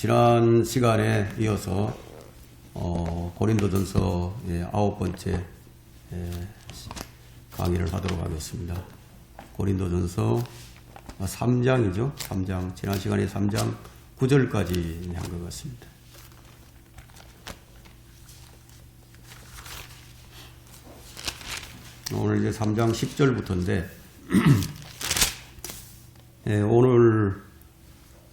지난 시간에 이어서 고린도전서 9번째 강의를 하도록 하겠습니다. 고린도전서 3장이죠. 3장. 지난 시간에 3장 9절까지 한 것 같습니다. 오늘 이제 3장 10절부터인데 오늘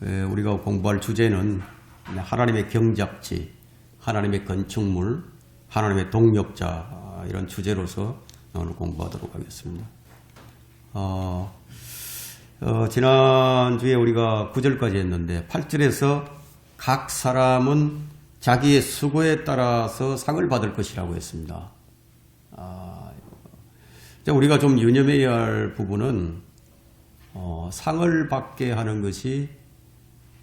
우리가 공부할 주제는 하나님의 경작지, 하나님의 건축물, 하나님의 동력자 이런 주제로서 오늘 공부하도록 하겠습니다. 지난주에 우리가 9절까지 했는데 8절에서 각 사람은 자기의 수고에 따라서 상을 받을 것이라고 했습니다. 우리가 좀 유념해야 할 부분은 상을 받게 하는 것이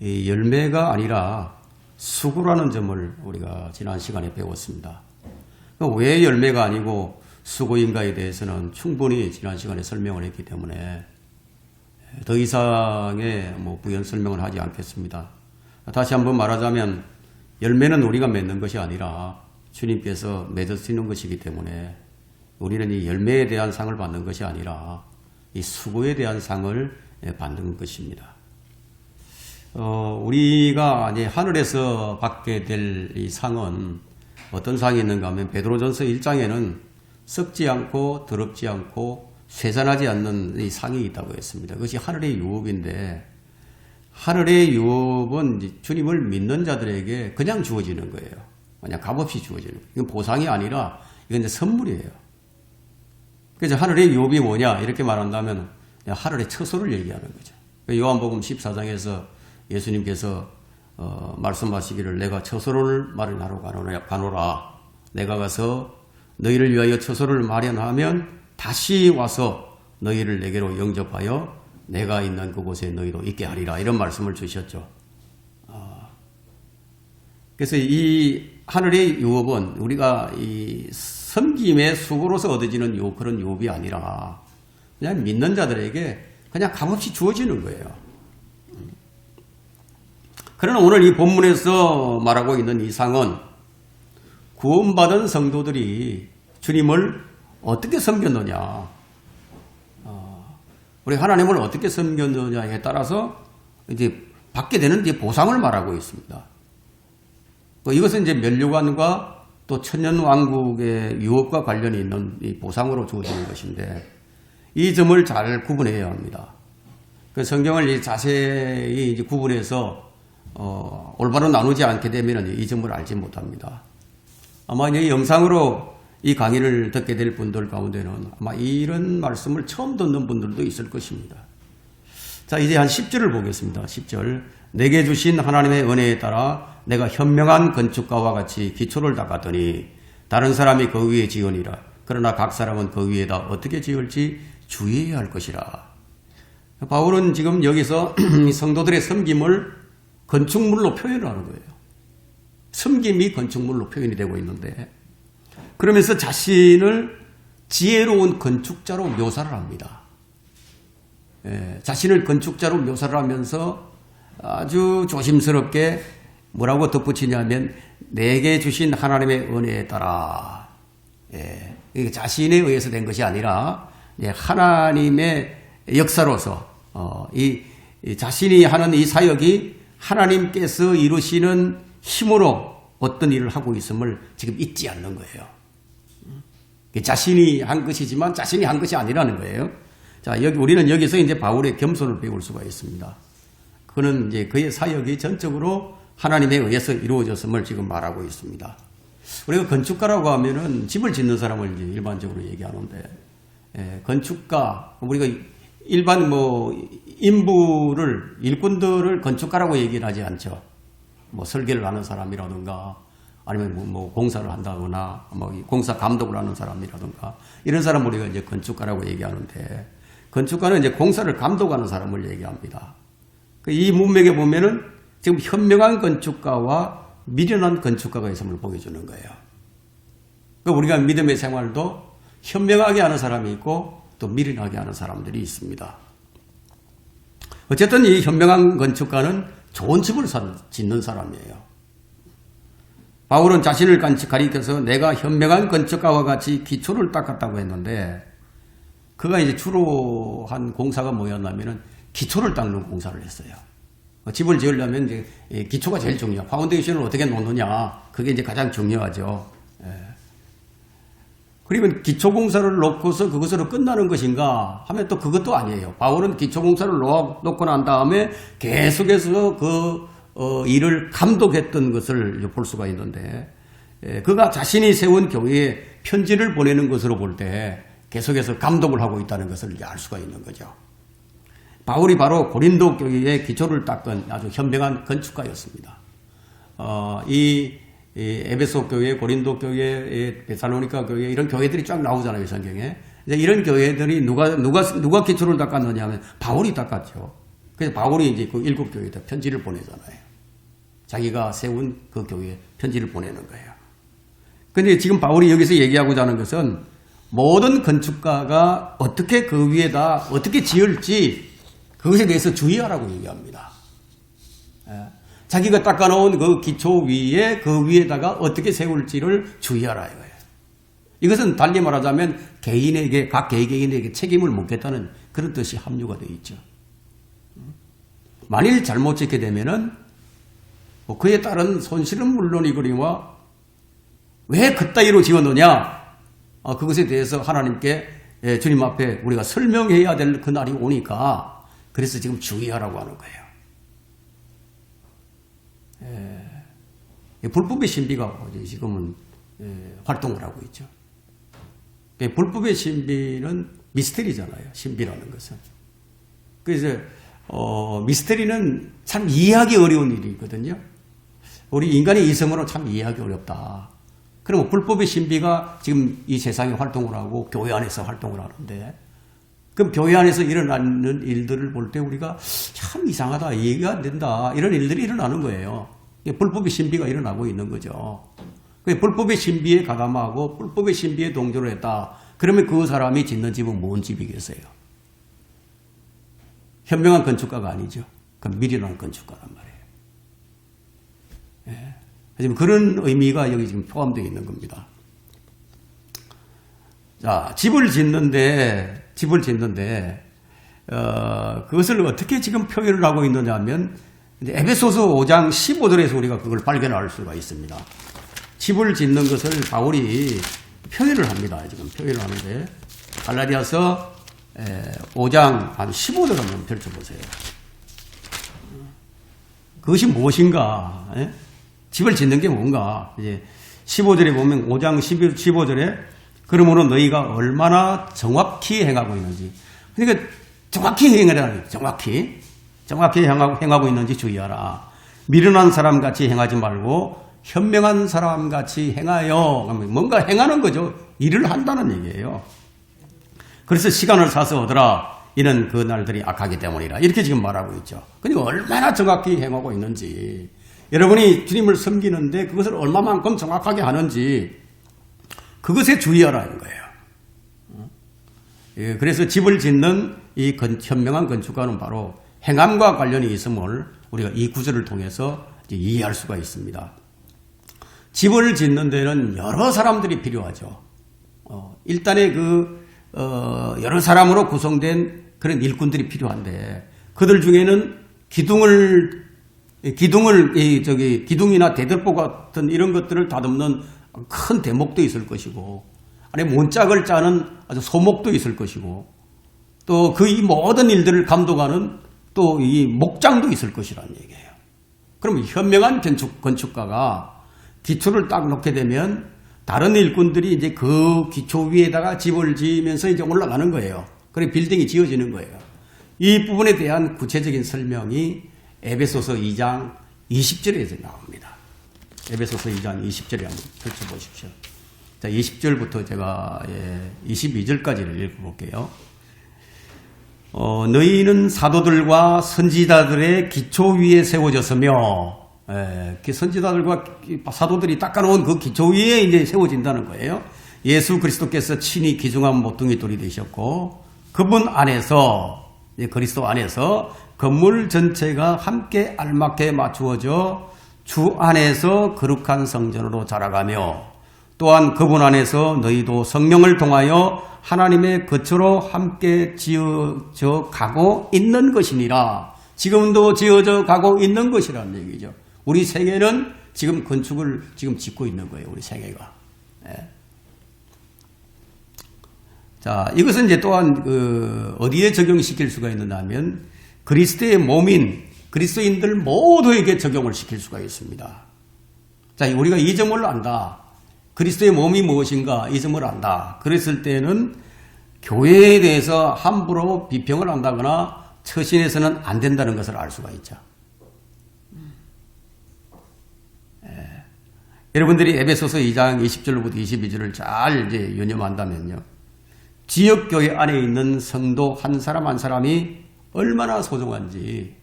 열매가 아니라 수고라는 점을 우리가 지난 시간에 배웠습니다. 왜 열매가 아니고 수고인가에 대해서는 충분히 지난 시간에 설명을 했기 때문에 더 이상의 부연 설명을 하지 않겠습니다. 다시 한번 말하자면 열매는 우리가 맺는 것이 아니라 주님께서 맺으시는 것이기 때문에 우리는 이 열매에 대한 상을 받는 것이 아니라 이 수고에 대한 상을 받는 것입니다. 우리가 이제 하늘에서 받게 될 이 상은 어떤 상이 있는가 하면 베드로전서 1장에는 썩지 않고 더럽지 않고 쇠잔하지 않는 이 상이 있다고 했습니다. 그것이 하늘의 유업인데 하늘의 유업은 주님을 믿는 자들에게 그냥 주어지는 거예요. 그냥 값없이 주어지는 거예요. 이건 보상이 아니라 이건 이제 선물이에요. 그래서 하늘의 유업이 뭐냐 이렇게 말한다면 하늘의 처소를 얘기하는 거죠. 요한복음 14장에서 예수님께서 말씀하시기를 내가 처소를 마련하러 가노라. 내가 가서 너희를 위하여 처소를 마련하면 다시 와서 너희를 내게로 영접하여 내가 있는 그곳에 너희도 있게 하리라. 이런 말씀을 주셨죠. 그래서 이 하늘의 유업은 우리가 이 섬김의 수고로서 얻어지는 그런 유업이 아니라 그냥 믿는 자들에게 그냥 값없이 주어지는 거예요. 그러나 오늘 이 본문에서 말하고 있는 이 상은 구원받은 성도들이 주님을 어떻게 섬겼느냐, 우리 하나님을 어떻게 섬겼느냐에 따라서 이제 받게 되는 이제 보상을 말하고 있습니다. 이것은 이제 면류관과 또 천년왕국의 유업과 관련이 있는 이 보상으로 주어지는 것인데 이 점을 잘 구분해야 합니다. 그 성경을 자세히 이제 구분해서 올바로 나누지 않게 되면 이 점을 알지 못합니다. 아마 이 영상으로 이 강의를 듣게 될 분들 가운데는 아마 이런 말씀을 처음 듣는 분들도 있을 것입니다. 자, 이제 한 10절을 보겠습니다. 10절. 내게 주신 하나님의 은혜에 따라 내가 현명한 건축가와 같이 기초를 닦았더니 다른 사람이 그 위에 지으니라. 그러나 각 사람은 그 위에다 어떻게 지을지 주의해야 할 것이라. 바울은 지금 여기서 성도들의 섬김을 건축물로 표현을 하는 거예요. 섬김이 건축물로 표현이 되고 있는데 그러면서 자신을 지혜로운 건축자로 묘사를 합니다. 자신을 건축자로 묘사를 하면서 아주 조심스럽게 뭐라고 덧붙이냐면 내게 주신 하나님의 은혜에 따라 이게 자신에 의해서 된 것이 아니라 하나님의 역사로서 이 자신이 하는 이 사역이 하나님께서 이루시는 힘으로 어떤 일을 하고 있음을 지금 잊지 않는 거예요. 자신이 한 것이지만 자신이 한 것이 아니라는 거예요. 자, 우리는 여기서 이제 바울의 겸손을 배울 수가 있습니다. 그는 이제 그의 사역이 전적으로 하나님에 의해서 이루어졌음을 지금 말하고 있습니다. 우리가 건축가라고 하면은 집을 짓는 사람을 이제 일반적으로 얘기하는데, 건축가, 우리가 일반 일꾼들을 건축가라고 얘기를 하지 않죠. 설계를 하는 사람이라든가, 아니면 공사를 한다거나, 공사 감독을 하는 사람이라든가, 이런 사람 우리가 이제 건축가라고 얘기하는데, 건축가는 이제 공사를 감독하는 사람을 얘기합니다. 이 문맥에 보면은 지금 현명한 건축가와 미련한 건축가가 있음을 보여주는 거예요. 우리가 믿음의 생활도 현명하게 하는 사람이 있고 또 미련하게 하는 사람들이 있습니다. 어쨌든 이 현명한 건축가는 좋은 집을 짓는 사람이에요. 바울은 자신을 가리켜서 내가 현명한 건축가와 같이 기초를 닦았다고 했는데, 그가 이제 주로 한 공사가 뭐였냐면은 기초를 닦는 공사를 했어요. 집을 지으려면 이제 기초가 제일 중요해요. 파운데이션을 어떻게 놓느냐, 그게 이제 가장 중요하죠. 그러면 기초공사를 놓고서 그것으로 끝나는 것인가 하면 또 그것도 아니에요. 바울은 기초공사를 놓고 난 다음에 계속해서 그 일을 감독했던 것을 볼 수가 있는데, 그가 자신이 세운 교회에 편지를 보내는 것으로 볼 때 계속해서 감독을 하고 있다는 것을 알 수가 있는 거죠. 바울이 바로 고린도 교회의 기초를 닦은 아주 현명한 건축가였습니다. 이 에베소 교회, 고린도 교회, 데살로니가 교회, 이런 교회들이 쫙 나오잖아요, 성경에. 이런 교회들이 누가 기초를 닦았느냐 하면 바울이 닦았죠. 그래서 바울이 이제 그 7교회에다 편지를 보내잖아요. 자기가 세운 그 교회에 편지를 보내는 거예요. 근데 지금 바울이 여기서 얘기하고자 하는 것은 모든 건축가가 어떻게 그 위에다 어떻게 지을지 그것에 대해서 주의하라고 얘기합니다. 자기가 닦아놓은 그 기초 위에 그 위에다가 어떻게 세울지를 주의하라 이거예요. 이것은 달리 말하자면 개인에게 각 개개인에게 책임을 묻겠다는 그런 뜻이 함유가 되어 있죠. 만일 잘못 짓게 되면은 그에 따른 손실은 물론이거니와 왜 그따위로 지었느냐, 그것에 대해서 하나님께 주님 앞에 우리가 설명해야 될 그날이 오니까 그래서 지금 주의하라고 하는 거예요. 불법의 신비가 지금은 활동을 하고 있죠. 불법의 신비는 미스터리잖아요. 신비라는 것은. 그래서 미스터리는 참 이해하기 어려운 일이거든요. 우리 인간의 이성으로 참 이해하기 어렵다. 그럼 불법의 신비가 지금 이 세상에 활동을 하고 교회 안에서 활동을 하는데, 그럼 교회 안에서 일어나는 일들을 볼 때 우리가 참 이상하다, 이해가 안 된다, 이런 일들이 일어나는 거예요. 불법의 신비가 일어나고 있는 거죠. 불법의 신비에 가담하고 불법의 신비에 동조를 했다. 그러면 그 사람이 짓는 집은 뭔 집이겠어요? 현명한 건축가가 아니죠. 그건 미련한 건축가란 말이에요. 지금 그런 의미가 여기 지금 포함되어 있는 겁니다. 자, 집을 짓는데 그것을 어떻게 지금 표현을 하고 있느냐 하면, 에베소서 5장 15절에서 우리가 그걸 발견할 수가 있습니다. 집을 짓는 것을 바울이 표현을 합니다. 지금 표현을 하는데, 갈라디아서 5장 한 15절 한번 펼쳐보세요. 그것이 무엇인가? 집을 짓는 게 뭔가? 이제 15절에 보면 5장 15절에 그러므로 너희가 얼마나 정확히 행하고 있는지. 그러니까 정확히 행하라는 거예요. 정확히 행하고 있는지 주의하라. 미련한 사람같이 행하지 말고 현명한 사람같이 행하여. 뭔가 행하는 거죠. 일을 한다는 얘기예요. 그래서 시간을 사서 얻으라. 이는 그 날들이 악하기 때문이라. 이렇게 지금 말하고 있죠. 그러니까 얼마나 정확히 행하고 있는지. 여러분이 주님을 섬기는데 그것을 얼마만큼 정확하게 하는지 그것에 주의하라는 거예요. 그래서 집을 짓는 이 현명한 건축가는 바로 행함과 관련이 있음을 우리가 이 구절을 통해서 이해할 수가 있습니다. 집을 짓는 데는 여러 사람들이 필요하죠. 일단의 여러 사람으로 구성된 그런 일꾼들이 필요한데, 그들 중에는 기둥이나 대들보 같은 이런 것들을 다듬는 큰 대목도 있을 것이고, 안에 문짝을 짜는 아주 소목도 있을 것이고, 또 그 이 모든 일들을 감독하는 또 이 목장도 있을 것이라는 얘기예요. 그럼 현명한 건축가가 기초를 딱 놓게 되면 다른 일꾼들이 이제 그 기초 위에다가 집을 지으면서 이제 올라가는 거예요. 그리고 빌딩이 지어지는 거예요. 이 부분에 대한 구체적인 설명이 에베소서 2장 20절에서 나옵니다. 에베소서 2장 20절에 한번 펼쳐보십시오. 자, 20절부터 제가 22절까지를 읽어볼게요. 너희는 사도들과 선지자들의 기초 위에 세워졌으며, 선지자들과 사도들이 닦아놓은 그 기초 위에 이제 세워진다는 거예요. 예수 그리스도께서 친히 기중한 모퉁이 돌이 되셨고, 그분 안에서 그리스도 안에서 건물 전체가 함께 알맞게 맞추어져 주 안에서 거룩한 성전으로 자라가며 또한 그분 안에서 너희도 성령을 통하여 하나님의 거처로 함께 지어져 가고 있는 것이니라. 지금도 지어져 가고 있는 것이라는 얘기죠. 우리 세계는 지금 건축을 지금 짓고 있는 거예요. 우리 세계가. 예. 자, 이것은 이제 또한 어디에 적용시킬 수가 있느냐 하면 그리스도의 몸인 그리스도인들 모두에게 적용을 시킬 수가 있습니다. 자, 우리가 이 점을 안다. 그리스도의 몸이 무엇인가 이 점을 안다. 그랬을 때는 교회에 대해서 함부로 비평을 한다거나 처신해서는 안 된다는 것을 알 수가 있죠. 여러분들이 에베소서 2장 20절부터 22절을 잘 이제 유념한다면요. 지역교회 안에 있는 성도 한 사람 한 사람이 얼마나 소중한지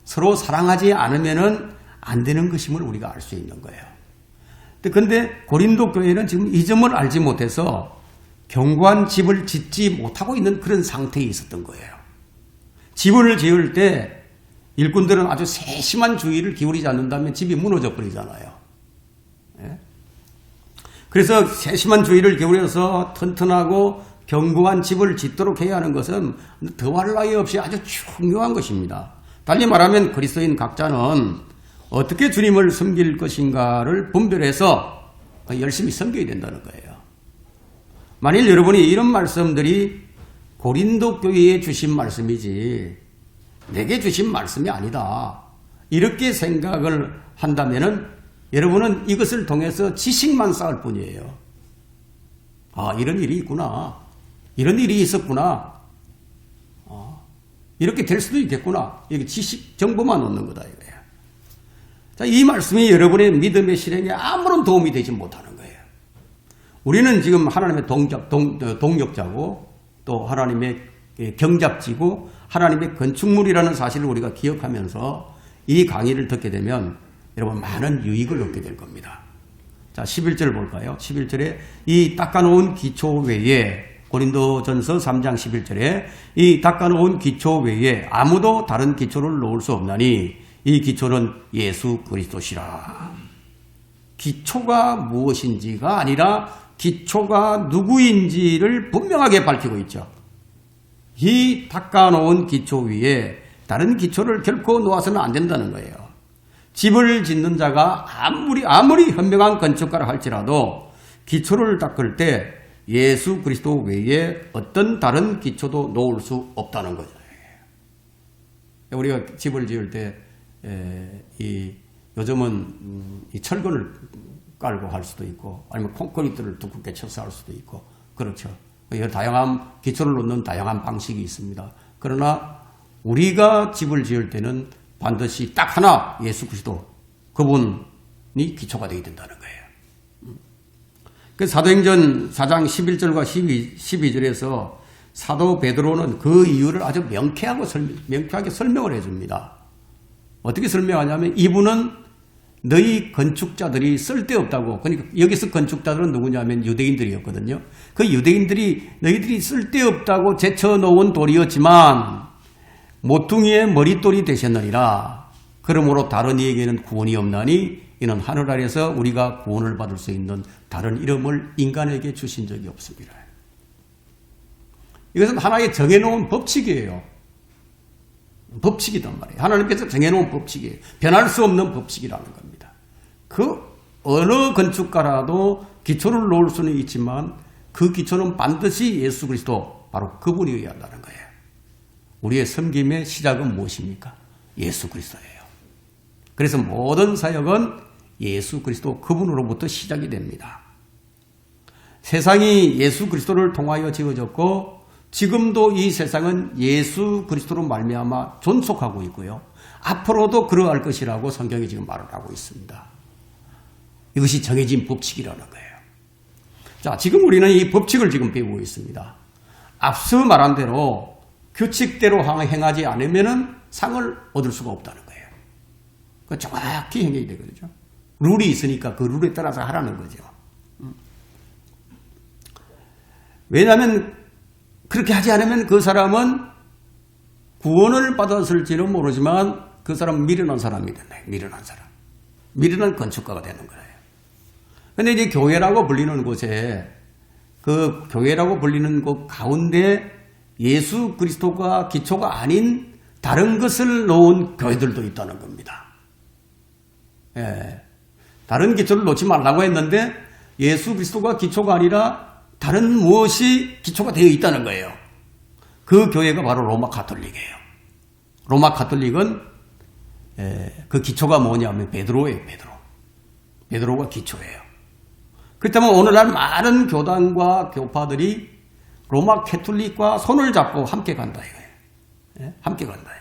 서로 사랑하지 않으면은 안 되는 것임을 우리가 알 수 있는 거예요. 근데 고린도 교회는 지금 이 점을 알지 못해서 견고한 집을 짓지 못하고 있는 그런 상태에 있었던 거예요. 집을 지을 때 일꾼들은 아주 세심한 주의를 기울이지 않는다면 집이 무너져 버리잖아요. 그래서 세심한 주의를 기울여서 튼튼하고 견고한 집을 짓도록 해야 하는 것은 더할 나위 없이 아주 중요한 것입니다. 달리 말하면 그리스도인 각자는 어떻게 주님을 섬길 것인가를 분별해서 열심히 섬겨야 된다는 거예요. 만일 여러분이 이런 말씀들이 고린도 교회에 주신 말씀이지 내게 주신 말씀이 아니다. 이렇게 생각을 한다면은 여러분은 이것을 통해서 지식만 쌓을 뿐이에요. 아, 이런 일이 있구나. 이런 일이 있었구나. 이렇게 될 수도 있겠구나. 이게 지식, 정보만 얻는 거다 이거예요. 자, 이 말씀이 여러분의 믿음의 실행에 아무런 도움이 되지 못하는 거예요. 우리는 지금 하나님의 동력자고 또 하나님의 경잡지고 하나님의 건축물이라는 사실을 우리가 기억하면서 이 강의를 듣게 되면 여러분 많은 유익을 얻게 될 겁니다. 자, 11절 볼까요? 11절에 이 닦아놓은 기초 외에 고린도전서 3장 11절에 이 닦아놓은 기초 외에 아무도 다른 기초를 놓을 수 없나니 이 기초는 예수 그리스도시라. 기초가 무엇인지가 아니라 기초가 누구인지를 분명하게 밝히고 있죠. 이 닦아놓은 기초 위에 다른 기초를 결코 놓아서는 안 된다는 거예요. 집을 짓는 자가 아무리 현명한 건축가라 할지라도 기초를 닦을 때 예수 그리스도 외에 어떤 다른 기초도 놓을 수 없다는 거죠. 우리가 집을 지을 때 요즘은 이 철근을 깔고 할 수도 있고 아니면 콘크리트를 두껍게 쳐서 할 수도 있고 그렇죠. 다양한 기초를 놓는 다양한 방식이 있습니다. 그러나 우리가 집을 지을 때는 반드시 딱 하나 예수 그리스도 그분이 기초가 되어야 된다는 거예요. 그 사도행전 4장 11절과 12절에서 사도 베드로는 그 이유를 아주 명쾌하게 설명을 해줍니다. 어떻게 설명하냐면 이분은 너희 건축자들이 쓸데없다고. 그러니까 여기서 건축자들은 누구냐면 유대인들이었거든요. 그 유대인들이 너희들이 쓸데없다고 제쳐놓은 돌이었지만 모퉁이의 머릿돌이 되셨느니라. 그러므로 다른 이에게는 구원이 없나니 이는 하늘 아래서 우리가 구원을 받을 수 있는 다른 이름을 인간에게 주신 적이 없습니다. 이것은 하나의 정해놓은 법칙이에요. 법칙이단 말이에요. 하나님께서 정해놓은 법칙이에요. 변할 수 없는 법칙이라는 겁니다. 그 어느 건축가라도 기초를 놓을 수는 있지만 그 기초는 반드시 예수 그리스도 바로 그분이어야 한다는 거예요. 우리의 섬김의 시작은 무엇입니까? 예수 그리스도예요. 그래서 모든 사역은 예수 그리스도 그분으로부터 시작이 됩니다. 세상이 예수 그리스도를 통하여 지어졌고 지금도 이 세상은 예수 그리스도로 말미암아 존속하고 있고요. 앞으로도 그러할 것이라고 성경이 지금 말을 하고 있습니다. 이것이 정해진 법칙이라는 거예요. 자, 지금 우리는 이 법칙을 지금 배우고 있습니다. 앞서 말한 대로 규칙대로 행하지 않으면 상을 얻을 수가 없다는 거예요. 정확히 행해야 되거든요. 룰이 있으니까 그 룰에 따라서 하라는 거죠. 왜냐하면 그렇게 하지 않으면 그 사람은 구원을 받았을지는 모르지만 그 사람은 미련한 사람이 됐네. 미련한 사람. 미련한 건축가가 되는 거예요. 근데 이제 교회라고 불리는 곳에 그 교회라고 불리는 곳 가운데 예수 그리스도가 기초가 아닌 다른 것을 놓은 교회들도 있다는 겁니다. 예. 다른 기초를 놓지 말라고 했는데 예수 그리스도가 기초가 아니라 다른 무엇이 기초가 되어 있다는 거예요. 그 교회가 바로 로마 가톨릭이에요. 로마 가톨릭은 그 기초가 뭐냐면 베드로예요. 베드로가 기초예요. 그렇다면 오늘날 많은 교단과 교파들이 로마 가톨릭과 손을 잡고 함께 간다 이거예요. 함께 간다.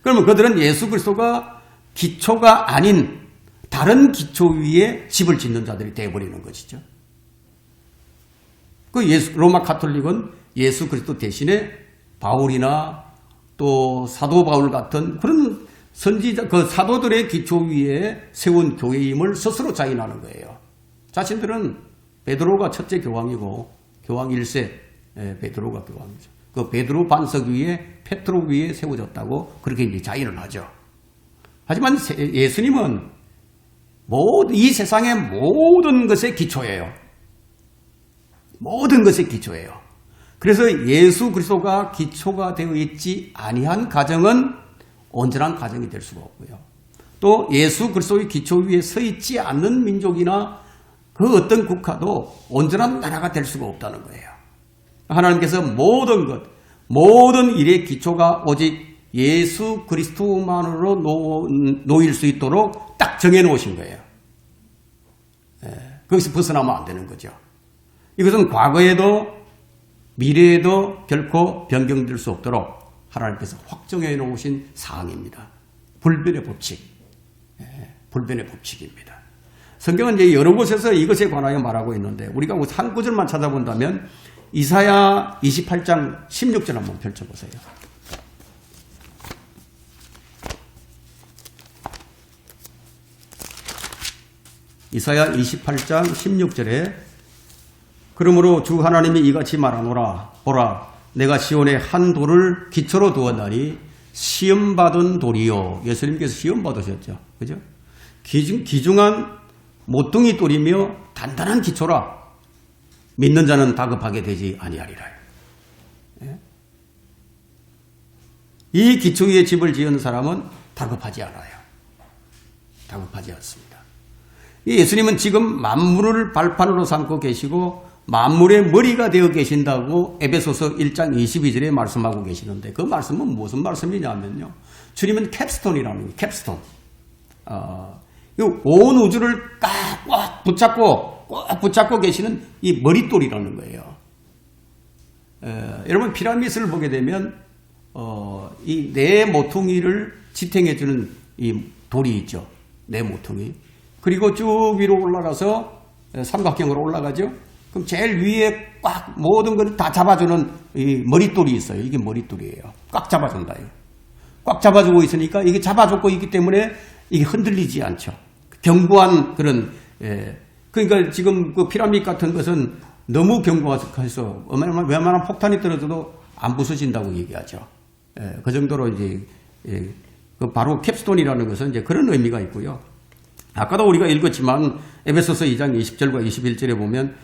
그러면 그들은 예수 그리스도가 기초가 아닌 다른 기초 위에 집을 짓는 자들이 되어버리는 것이죠. 로마 가톨릭은 예수 그리스도 대신에 바울이나 또 사도 바울 같은 그런 선지자, 그 사도들의 기초 위에 세운 교회임을 스스로 자인하는 거예요. 자신들은 베드로가 첫째 교황이고 교황 1세 베드로가 교황이죠. 그 베드로 반석 위에 페트로 위에 세워졌다고 그렇게 이제 자인을 하죠. 하지만 예수님은 이 세상의 모든 것의 기초예요. 모든 것의 기초예요. 그래서 예수 그리스도가 기초가 되어 있지 아니한 가정은 온전한 가정이 될 수가 없고요. 또 예수 그리스도의 기초 위에 서 있지 않는 민족이나 그 어떤 국가도 온전한 나라가 될 수가 없다는 거예요. 하나님께서 모든 일의 기초가 오직 예수 그리스도만으로 놓일 수 있도록 딱 정해놓으신 거예요. 거기서 벗어나면 안 되는 거죠. 이것은 과거에도 미래에도 결코 변경될 수 없도록 하나님께서 확정해 놓으신 사항입니다. 불변의 법칙. 불변의 법칙입니다. 성경은 이제 여러 곳에서 이것에 관하여 말하고 있는데 우리가 한 구절만 찾아본다면 이사야 28장 16절 한번 펼쳐보세요. 이사야 28장 16절에 그러므로 주 하나님이 이같이 말하노라 보라 내가 시온에 한 돌을 기초로 두었나니 시험받은 돌이요. 예수님께서 시험 받으셨죠. 그죠? 귀중한 모퉁이 돌이며 단단한 기초라 믿는 자는 다급하게 되지 아니하리라. 이 기초 위에 집을 지은 사람은 다급하지 않아요. 다급하지 않습니다. 예수님은 지금 만물을 발판으로 삼고 계시고 만물의 머리가 되어 계신다고 에베소서 1장 22절에 말씀하고 계시는데 그 말씀은 무슨 말씀이냐면요. 주님은 캡스톤이라는 거예요. 캡스톤. 온 우주를 꽉 붙잡고 계시는 이 머릿돌이라는 거예요. 여러분 피라미드를 보게 되면 이 네 모퉁이를 지탱해주는 이 돌이 있죠. 네 모퉁이. 그리고 쭉 위로 올라가서 삼각형으로 올라가죠. 그럼 제일 위에 꽉 모든 걸 다 잡아주는 이 머릿돌이 있어요. 이게 머릿돌이에요. 꽉 잡아준다. 꽉 잡아주고 있으니까 이게 잡아주고 있기 때문에 이게 흔들리지 않죠. 견고한 그런 그러니까 지금 그 피라미드 같은 것은 너무 견고해서 웬만한 폭탄이 떨어져도 안 부서진다고 얘기하죠. 그 정도로 이제 그 바로 캡스톤이라는 것은 이제 그런 의미가 있고요. 아까도 우리가 읽었지만 에베소서 2장 20절과 21절에 보면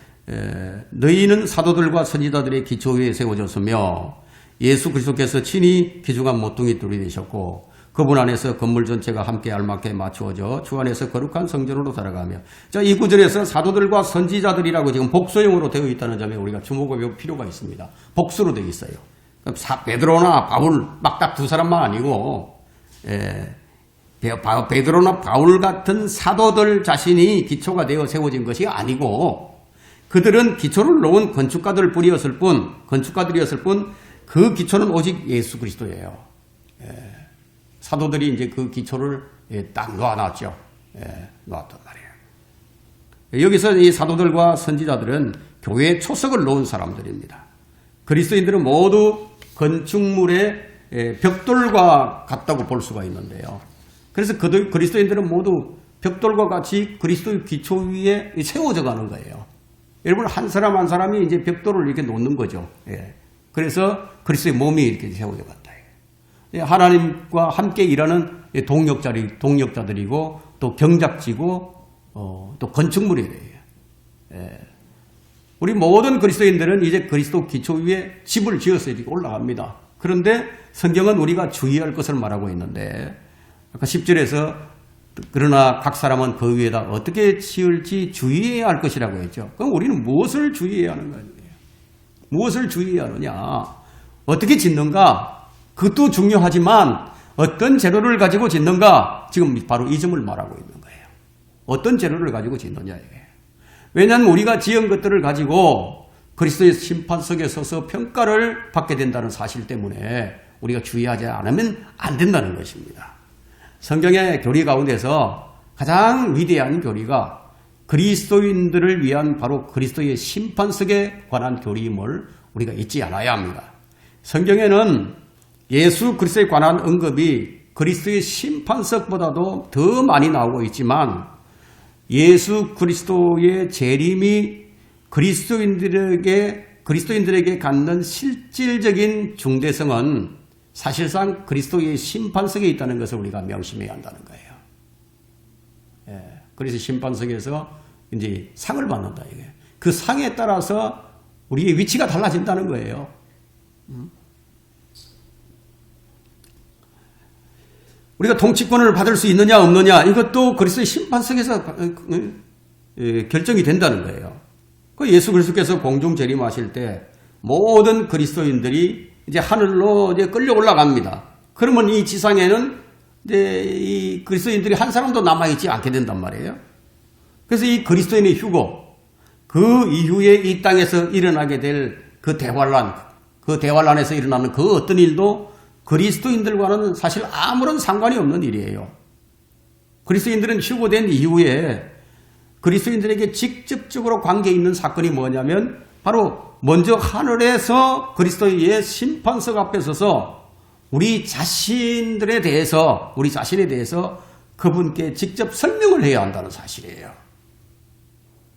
너희는 사도들과 선지자들의 기초 위에 세워졌으며 예수 그리스도께서 친히 귀중한 모퉁이 돌이 되셨고 그분 안에서 건물 전체가 함께 알맞게 맞추어져 주 안에서 거룩한 성전으로 살아가며 자, 이 구절에서 사도들과 선지자들이라고 지금 복수형으로 되어 있다는 점에 우리가 주목해 볼 필요가 있습니다. 복수로 되어 있어요. 베드로나 바울 막 딱 두 사람만 아니고 베드로나 바울 같은 사도들 자신이 기초가 되어 세워진 것이 아니고 그들은 기초를 놓은 건축가들이었을 뿐 그 기초는 오직 예수 그리스도예요. 사도들이 이제 그 기초를 딱 놓아놨죠. 놓았단 말이에요. 여기서 이 사도들과 선지자들은 교회의 초석을 놓은 사람들입니다. 그리스도인들은 모두 건축물의 벽돌과 같다고 볼 수가 있는데요. 그래서 그리스도인들은 모두 벽돌과 같이 그리스도의 기초 위에 세워져 가는 거예요. 여러분 한 사람 한 사람이 이제 벽돌을 이렇게 놓는 거죠. 그래서 그리스도의 몸이 이렇게 세워져 간다. 하나님과 함께 일하는 동력자들이고 또 경작지고 또 건축물이에요. 우리 모든 그리스도인들은 이제 그리스도 기초 위에 집을 지어서 이렇게 올라갑니다. 그런데 성경은 우리가 주의할 것을 말하고 있는데 아까 10절에서 그러나 각 사람은 그 위에다 어떻게 지을지 주의해야 할 것이라고 했죠. 그럼 우리는 무엇을 주의해야 하는 거예요? 무엇을 주의해야 하느냐? 어떻게 짓는가? 그것도 중요하지만 어떤 재료를 가지고 짓는가? 지금 바로 이 점을 말하고 있는 거예요. 어떤 재료를 가지고 짓느냐 이게. 왜냐하면 우리가 지은 것들을 가지고 그리스도의 심판석에 서서 평가를 받게 된다는 사실 때문에 우리가 주의하지 않으면 안 된다는 것입니다. 성경의 교리 가운데서 가장 위대한 교리가 그리스도인들을 위한 바로 그리스도의 심판석에 관한 교리임을 우리가 잊지 않아야 합니다. 성경에는 예수 그리스도에 관한 언급이 그리스도의 심판석보다도 더 많이 나오고 있지만 예수 그리스도의 재림이 그리스도인들에게 갖는 실질적인 중대성은 사실상 그리스도의 심판석에 있다는 것을 우리가 명심해야 한다는 거예요. 그래서 심판석에서 이제 상을 받는다 이게. 그 상에 따라서 우리의 위치가 달라진다는 거예요. 우리가 통치권을 받을 수 있느냐 없느냐 이것도 그리스도의 심판석에서 결정이 된다는 거예요. 그 예수 그리스도께서 공중 재림하실 때 모든 그리스도인들이 이제 하늘로 이제 끌려 올라갑니다. 그러면 이 지상에는 이제 이 그리스도인들이 한 사람도 남아있지 않게 된단 말이에요. 그래서 이 그리스도인의 휴거, 그 이후에 이 땅에서 일어나게 될 그 대환란에서 일어나는 그 어떤 일도 그리스도인들과는 사실 아무런 상관이 없는 일이에요. 그리스도인들은 휴거된 이후에 그리스도인들에게 직접적으로 관계 있는 사건이 뭐냐면 바로 먼저 하늘에서 그리스도의 심판석 앞에 서서 우리 자신에 대해서 그분께 직접 설명을 해야 한다는 사실이에요.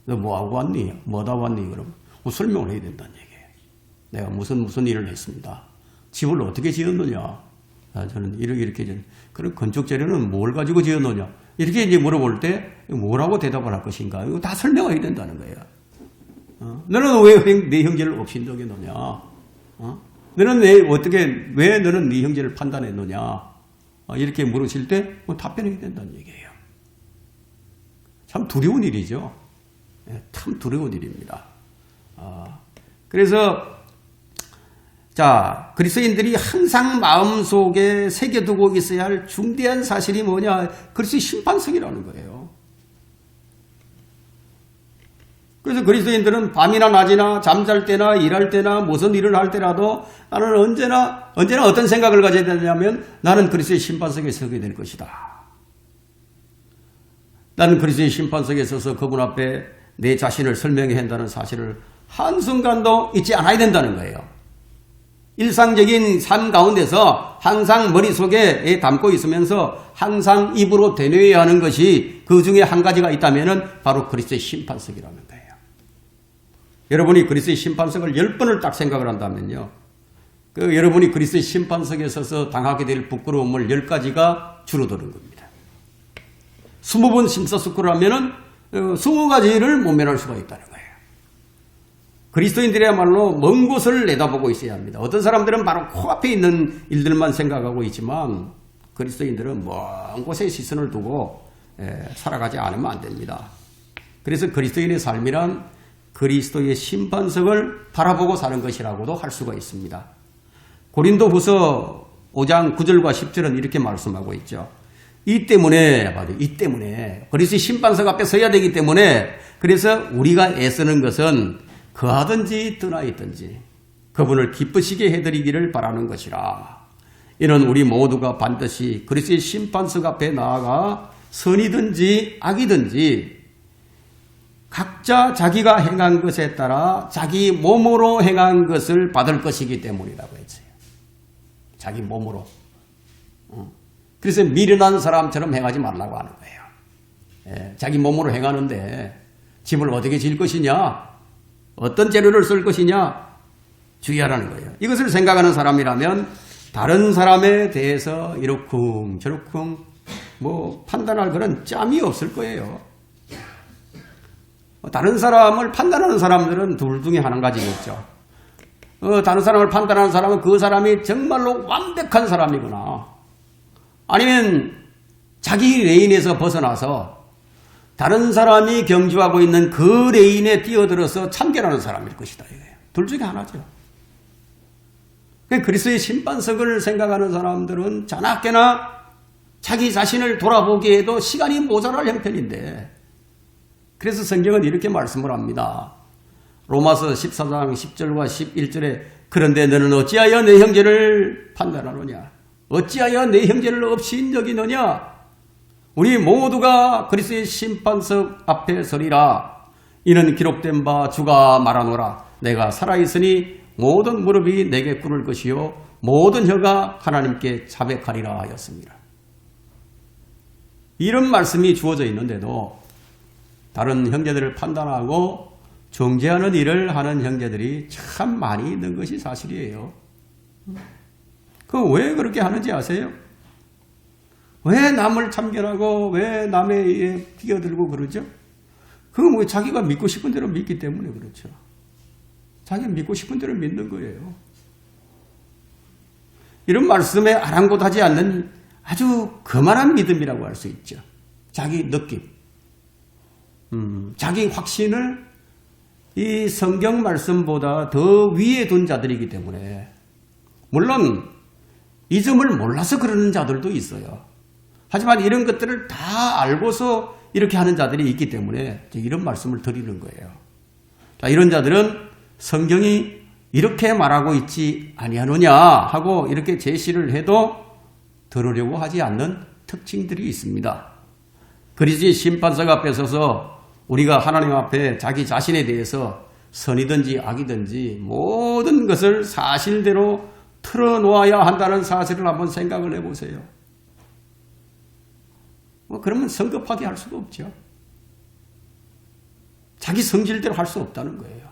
너 뭐하고 왔니? 뭐다 왔니? 그럼 설명을 해야 된다는 얘기예요. 내가 무슨 일을 했습니다. 집을 어떻게 지었느냐? 저는 이렇게 그럼 건축 재료는 뭘 가지고 지었느냐? 이렇게 이제 물어볼 때 뭐라고 대답을 할 것인가? 이거 다 설명해야 된다는 거예요. 너는 왜 네 형제를 업신여겼느냐? 너는 왜 너는 네 형제를 판단했느냐? 이렇게 물으실 때 답변해야 된다는 얘기예요. 참 두려운 일이죠. 참 두려운 일입니다. 그래서 그리스도인들이 항상 마음속에 새겨두고 있어야 할 중대한 사실이 뭐냐? 그리스도의 심판석이라는 거예요. 그래서 그리스도인들은 밤이나 낮이나 잠잘 때나 일할 때나 무슨 일을 할 때라도 나는 언제나 어떤 생각을 가져야 되냐면 나는 그리스도의 심판석에 서게 될 것이다. 나는 그리스도의 심판석에 서서 그분 앞에 내 자신을 설명해야 한다는 사실을 한순간도 잊지 않아야 된다는 거예요. 일상적인 삶 가운데서 항상 머릿속에 담고 있으면서 항상 입으로 되뇌어야 하는 것이 그 중에 한 가지가 있다면 바로 그리스도의 심판석이라는 거예요. 여러분이 그리스도의 심판석을 10번을 딱 생각을 한다면요. 여러분이 그리스도의 심판석에 서서 당하게 될 부끄러움을 10가지가 줄어드는 겁니다. 20번 심사숙고를 하면 20가지를 모면할 수가 있다는 거예요. 그리스도인들이야말로 먼 곳을 내다보고 있어야 합니다. 어떤 사람들은 바로 코앞에 있는 일들만 생각하고 있지만 그리스도인들은 먼 곳에 시선을 두고 살아가지 않으면 안 됩니다. 그래서 그리스도인의 삶이란 그리스도의 심판석을 바라보고 사는 것이라고도 할 수가 있습니다. 고린도후서 5장 9절과 10절은 이렇게 말씀하고 있죠. 이 때문에 그리스도의 심판석 앞에 서야 되기 때문에 그래서 우리가 애쓰는 것은 거하든지 떠나 있든지 그분을 기쁘시게 해드리기를 바라는 것이라. 이는 우리 모두가 반드시 그리스도의 심판석 앞에 나아가 선이든지 악이든지 각자 자기가 행한 것에 따라 자기 몸으로 행한 것을 받을 것이기 때문이라고 했어요. 자기 몸으로. 그래서 미련한 사람처럼 행하지 말라고 하는 거예요. 자기 몸으로 행하는데 집을 어떻게 지을 것이냐? 어떤 재료를 쓸 것이냐? 주의하라는 거예요. 이것을 생각하는 사람이라면 다른 사람에 대해서 이러쿵 저러쿵 뭐 판단할 그런 짬이 없을 거예요. 다른 사람을 판단하는 사람들은 둘 중에 한 가지겠죠. 다른 사람을 판단하는 사람은 그 사람이 정말로 완벽한 사람이거나 아니면 자기 레인에서 벗어나서 다른 사람이 경주하고 있는 그 레인에 뛰어들어서 참견하는 사람일 것이다. 이거예요. 둘 중에 하나죠. 그리스도의 심판석을 생각하는 사람들은 자나깨나 자기 자신을 돌아보기에도 시간이 모자랄 형편인데 그래서 성경은 이렇게 말씀을 합니다. 로마서 14장 10절과 11절에 그런데 너는 어찌하여 내 형제를 판단하느냐? 어찌하여 내 형제를 없인 여기느냐? 우리 모두가 그리스도의 심판석 앞에 서리라. 이는 기록된 바 주가 말하노라. 내가 살아있으니 모든 무릎이 내게 꿇을 것이요 모든 혀가 하나님께 자백하리라 하였습니다. 이런 말씀이 주어져 있는데도 다른 형제들을 판단하고 정죄하는 일을 하는 형제들이 참 많이 있는 것이 사실이에요. 왜 그렇게 하는지 아세요? 왜 남을 참견하고 왜 남의 일에 끼어들고 그러죠? 그건 뭐 자기가 믿고 싶은 대로 믿기 때문에 그렇죠. 자기가 믿고 싶은 대로 믿는 거예요. 이런 말씀에 아랑곳하지 않는 아주 거만한 믿음이라고 할 수 있죠. 자기 느낌, 자기 확신을 이 성경 말씀보다 더 위에 둔 자들이기 때문에 물론 이 점을 몰라서 그러는 자들도 있어요. 하지만 이런 것들을 다 알고서 이렇게 하는 자들이 있기 때문에 이런 말씀을 드리는 거예요. 자, 이런 자들은 성경이 이렇게 말하고 있지 아니하느냐 하고 이렇게 제시를 해도 들으려고 하지 않는 특징들이 있습니다. 그리스도의 심판석 앞에 서서 우리가 하나님 앞에 자기 자신에 대해서 선이든지 악이든지 모든 것을 사실대로 털어놓아야 한다는 사실을 한번 생각을 해보세요. 그러면 성급하게 할 수가 없죠. 자기 성질대로 할 수 없다는 거예요.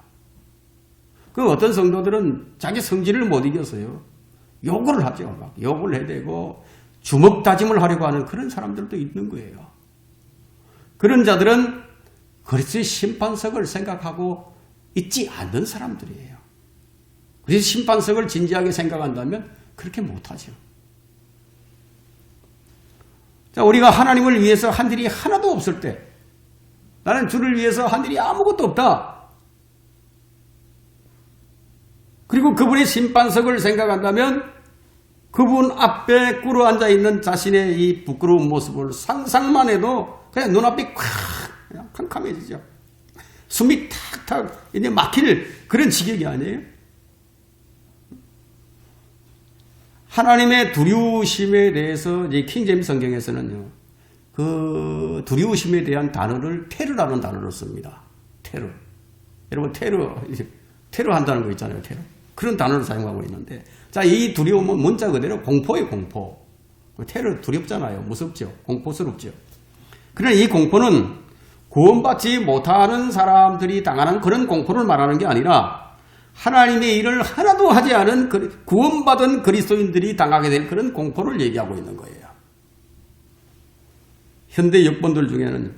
어떤 성도들은 자기 성질을 못 이겨서요. 욕을 하죠. 막 욕을 해대고 주먹 다짐을 하려고 하는 그런 사람들도 있는 거예요. 그런 자들은 그리스도의 심판석을 생각하고 있지 않는 사람들이에요. 그래서 심판석을 진지하게 생각한다면 그렇게 못하죠. 자, 우리가 하나님을 위해서 한 일이 하나도 없을 때 나는 주를 위해서 한 일이 아무것도 없다. 그리고 그분의 심판석을 생각한다면 그분 앞에 꿇어 앉아 있는 자신의 이 부끄러운 모습을 상상만 해도 그냥 눈앞이 그냥 캄캄해지죠. 숨이 탁탁 이제 막힐 그런 지경이 아니에요. 하나님의 두려우심에 대해서 이제 킹제임스 성경에서는요, 그 두려우심에 대한 단어를 테러라는 단어를 씁니다. 테러. 여러분 테러 한다는 거 있잖아요. 테러. 그런 단어를 사용하고 있는데, 자, 이 두려움은 문자 그대로 공포예요. 공포. 테러 두렵잖아요. 무섭죠. 공포스럽죠. 그러나 이 공포는 구원받지 못하는 사람들이 당하는 그런 공포를 말하는 게 아니라 하나님의 일을 하나도 하지 않은 구원받은 그리스도인들이 당하게 될 그런 공포를 얘기하고 있는 거예요. 현대 역본들 중에는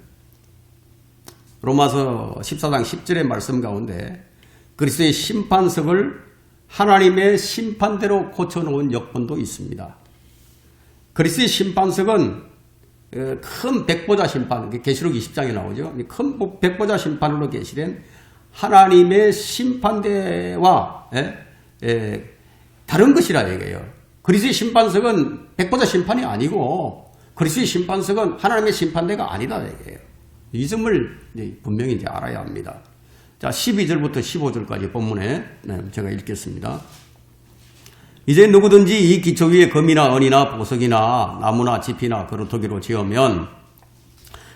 로마서 14장 10절의 말씀 가운데 그리스도의 심판석을 하나님의 심판대로 고쳐놓은 역본도 있습니다. 그리스도의 심판석은 큰 백보자 심판, 계시록 20장에 나오죠. 큰 백보자 심판으로 계시된 하나님의 심판대와 다른 것이라 얘기해요. 그리스도의 심판석은 백보자 심판이 아니고 그리스도의 심판석은 하나님의 심판대가 아니다 얘기해요. 이 점을 분명히 이제 알아야 합니다. 자, 12절부터 15절까지 본문에 제가 읽겠습니다. 이제 누구든지 이 기초 위에 금이나 은이나 보석이나 나무나 지피나 그루터기로 지으면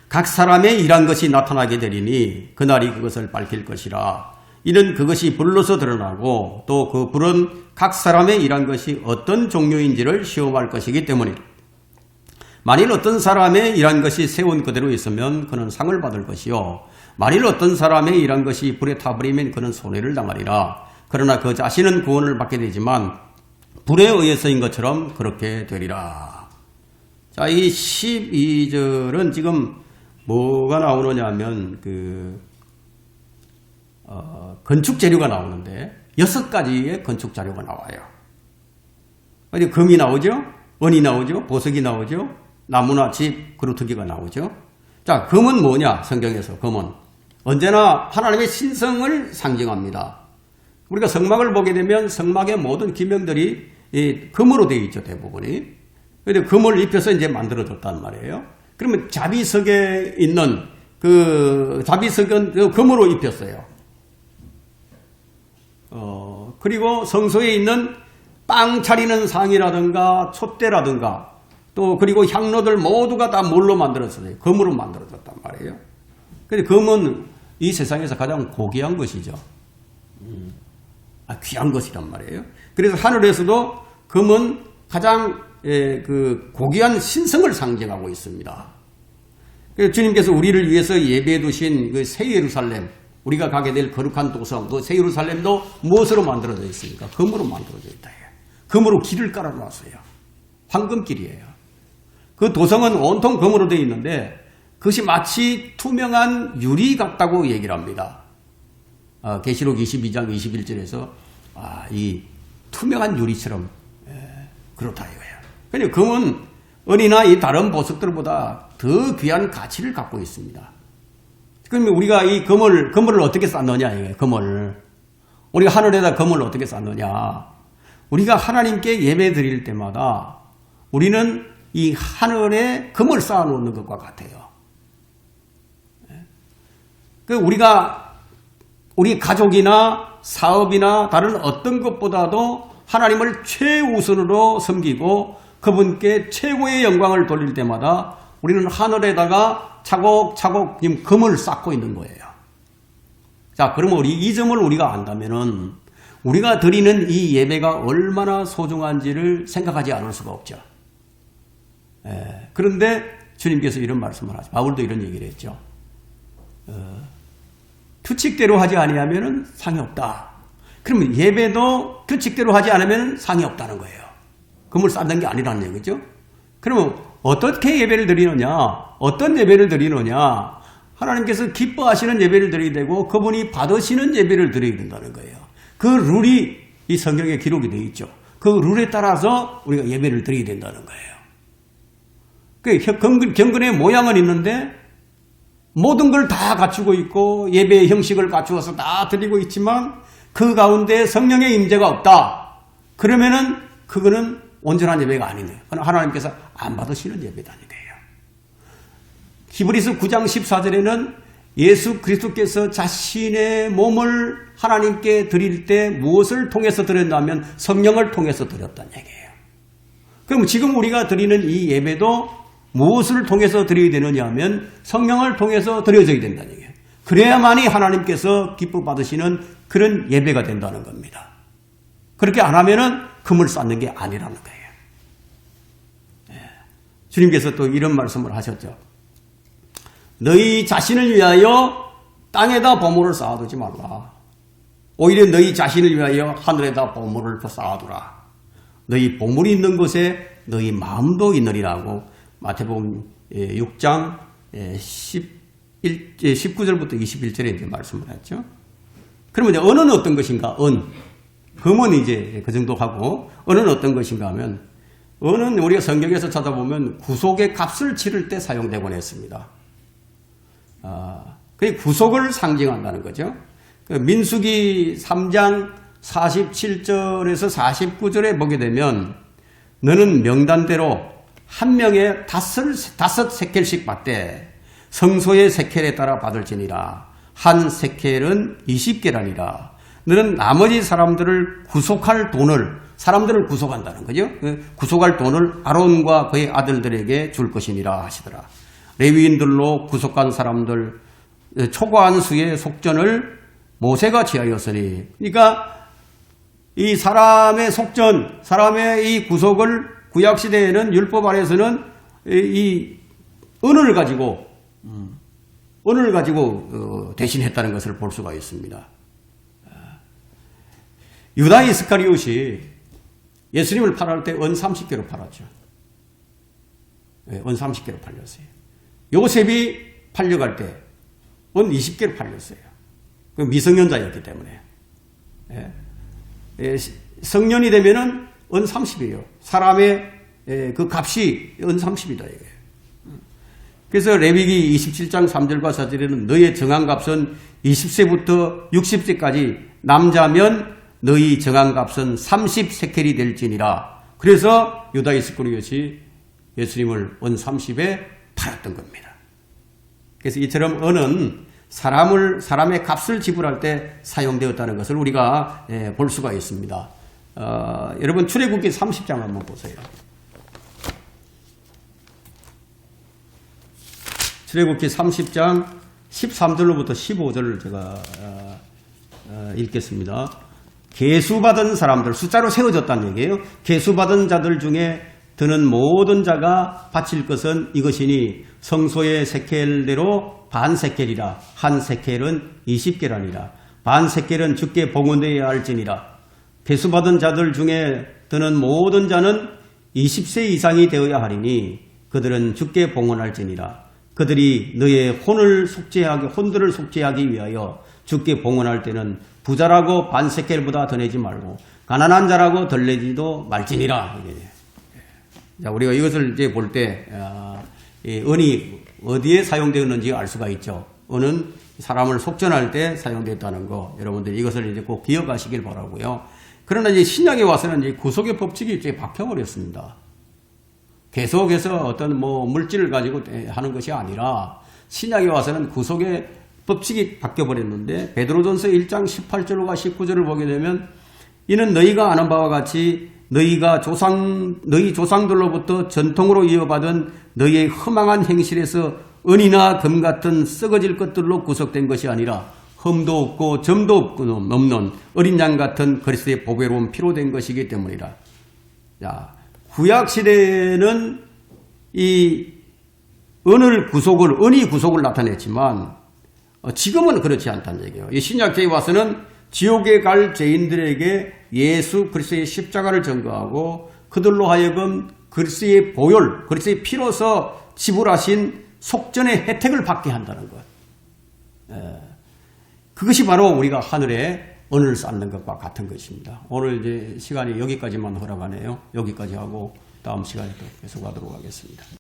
각 사람의 일한 것이 나타나게 되리니 그날이 그것을 밝힐 것이라. 이는 그것이 불로서 드러나고 또 그 불은 각 사람의 일한 것이 어떤 종류인지를 시험할 것이기 때문이다. 만일 어떤 사람의 일한 것이 세운 그대로 있으면 그는 상을 받을 것이요, 만일 어떤 사람의 일한 것이 불에 타버리면 그는 손해를 당하리라. 그러나 그 자신은 구원을 받게 되지만 불에 의해서인 것처럼 그렇게 되리라. 자, 이 12절은 지금 뭐가 나오느냐 하면 건축 재료가 나오는데 6가지의 건축 자료가 나와요. 어디 금이 나오죠? 은이 나오죠? 보석이 나오죠? 나무나 집, 그루터기가 나오죠? 자, 금은 뭐냐? 성경에서 금은 언제나 하나님의 신성을 상징합니다. 우리가 성막을 보게 되면 성막의 모든 기명들이 금으로 되어 있죠, 대부분이. 그런데 금을 입혀서 이제 만들어졌단 말이에요. 그러면 자비석에 있는 자비석은 금으로 입혔어요. 그리고 성소에 있는 빵 차리는 상이라든가 촛대라든가 또 그리고 향로들 모두가 다 뭘로 만들어졌어요? 금으로 만들어졌단 말이에요. 근데 금은 이 세상에서 가장 고귀한 것이죠. 귀한 것이란 말이에요. 그래서 하늘에서도 금은 가장 고귀한 신성을 상징하고 있습니다. 그래서 주님께서 우리를 위해서 예배해 두신 그 새 예루살렘, 우리가 가게 될 거룩한 도성, 그 새 예루살렘도 무엇으로 만들어져 있습니까? 금으로 만들어져 있다. 금으로 길을 깔아놨어요. 황금길이에요. 그 도성은 온통 금으로 되어 있는데 그것이 마치 투명한 유리 같다고 얘기를 합니다. 계시록 22장 21절에서 이 투명한 유리처럼 그렇다 이거예요. 그러니까 금은 은이나 이 다른 보석들보다 더 귀한 가치를 갖고 있습니다. 그러면 우리가 이 금을 어떻게 쌓느냐 이거예요. 금을 우리가 하늘에다 금을 어떻게 쌓느냐? 우리가 하나님께 예배 드릴 때마다 우리는 이 하늘에 금을 쌓아 놓는 것과 같아요. 우리 가족이나 사업이나 다른 어떤 것보다도 하나님을 최우선으로 섬기고 그분께 최고의 영광을 돌릴 때마다 우리는 하늘에다가 차곡차곡 금을 쌓고 있는 거예요. 자, 그러면 이 점을 우리가 안다면은 우리가 드리는 이 예배가 얼마나 소중한지를 생각하지 않을 수가 없죠. 그런데 주님께서 이런 말씀을 하죠. 바울도 이런 얘기를 했죠. 규칙대로 하지 아니하면 상이 없다. 그러면 예배도 규칙대로 하지 않으면 상이 없다는 거예요. 금을 쌓는 게 아니라는 얘기죠. 그러면 어떻게 예배를 드리느냐? 어떤 예배를 드리느냐? 하나님께서 기뻐하시는 예배를 드려야 되고 그분이 받으시는 예배를 드려야 된다는 거예요. 그 룰이 이 성경에 기록이 되어 있죠. 그 룰에 따라서 우리가 예배를 드려야 된다는 거예요. 그 경건의 모양은 있는데 모든 걸 다 갖추고 있고 예배의 형식을 갖추어서 다 드리고 있지만 그 가운데 성령의 임재가 없다. 그러면은 그거는 온전한 예배가 아니네요. 하나님께서 안 받으시는 예배다는 거예요. 히브리서 9장 14절에는 예수 그리스도께서 자신의 몸을 하나님께 드릴 때 무엇을 통해서 드렸냐면 성령을 통해서 드렸다는 얘기예요. 그럼 지금 우리가 드리는 이 예배도 무엇을 통해서 드려야 되느냐 하면 성령을 통해서 드려져야 된다는 얘기예요. 그래야만이 하나님께서 기뻐 받으시는 그런 예배가 된다는 겁니다. 그렇게 안 하면은 금을 쌓는 게 아니라는 거예요. 주님께서 또 이런 말씀을 하셨죠. 너희 자신을 위하여 땅에다 보물을 쌓아두지 말라. 오히려 너희 자신을 위하여 하늘에다 보물을 쌓아두라. 너희 보물이 있는 곳에 너희 마음도 있느니라고 마태복음 6장 19절부터 21절에 이제 말씀을 했죠. 그러면 이제 은은 어떤 것인가? 금은 이제 그 정도 하고 은은 어떤 것인가 하면 은은 우리가 성경에서 찾아보면 구속의 값을 치를 때 사용되곤 했습니다. 그게 구속을 상징한다는 거죠. 민수기 3장 47절에서 49절에 보게 되면 너는 명단대로 한 명에 다섯 세켈씩 받되 성소의 세켈에 따라 받을지니라. 한 세켈은 20계란이라. 너는 나머지 사람들을 구속할 돈을 사람들을 구속한다는 거죠. 구속할 돈을 아론과 그의 아들들에게 줄 것이니라 하시더라. 레위인들로 구속한 사람들 초과한 수의 속전을 모세가 취하였으니, 그러니까 이 사람의 속전, 사람의 이 구속을 구약 시대에는 율법 아래에서는 이 은을 가지고 대신했다는 것을 볼 수가 있습니다. 유다 이스카리옷이 예수님을 팔아갈 때 은 30개로 팔았죠. 예, 은 30개로 팔렸어요. 요셉이 팔려갈 때 은 20개로 팔렸어요. 그 미성년자였기 때문에. 예. 예, 성년이 되면은 은 30이에요. 사람의 그 값이 은 30이다 이거예요. 그래서 레위기 27장 3절과 4절에는 너의 정한값은 20세부터 60세까지 남자면 너희 정한값은 30세켈이 될지니라. 그래서 유다 이스카리ot이 예수님을 은 30에 팔았던 겁니다. 그래서 이처럼 은은 사람의 값을 지불할 때 사용되었다는 것을 우리가 볼 수가 있습니다. 여러분 출애굽기 30장 한번 보세요. 출애굽기 30장 13절로부터 15절을 제가 읽겠습니다. 계수받은 사람들, 숫자로 세워졌다는 얘기예요. 계수받은 자들 중에 드는 모든 자가 바칠 것은 이것이니 성소의 세켈대로 반 세켈이라. 한 세켈은 20계라니라. 반 세켈은 주께 봉헌되어야 할지니라. 계수받은 자들 중에 드는 모든 자는 20세 이상이 되어야 하리니 그들은 주께 봉헌할지니라. 그들이 너의 혼들을 속죄하기 위하여 주께 봉헌할 때는 부자라고 반 세켈보다 더 내지 말고 가난한 자라고 덜 내지도 말지니라. 자, 우리가 이것을 이제 볼 때 은이 어디에 사용되었는지 알 수가 있죠. 은은 사람을 속전할 때 사용됐다는 거, 여러분들 이것을 이제 꼭 기억하시길 바라고요. 그러나 이제 신약에 와서는 이제 구속의 법칙이 이제 바뀌어버렸습니다. 계속해서 어떤 물질을 가지고 하는 것이 아니라 신약에 와서는 구속의 법칙이 바뀌어버렸는데 베드로전서 1장 18절과 19절을 보게 되면 이는 너희가 아는 바와 같이 너희 조상들로부터 전통으로 이어받은 너희의 허망한 행실에서 은이나 금 같은 썩어질 것들로 구속된 것이 아니라 흠도 없고 점도 없는 어린 양 같은 그리스도의 보배로운 피로 된 것이기 때문이라. 자, 구약 시대에는 이 은이 구속을 나타냈지만 지금은 그렇지 않다는 얘기예요. 이 신약제에 와서는 지옥에 갈 죄인들에게 예수 그리스도의 십자가를 전가하고 그들로 하여금 그리스도의 보혈, 그리스도의 피로서 지불하신 속전의 혜택을 받게 한다는 것. 그것이 바로 우리가 하늘에 은을 쌓는 것과 같은 것입니다. 오늘 이제 시간이 여기까지만 허락하네요. 여기까지 하고 다음 시간에 또 계속하도록 하겠습니다.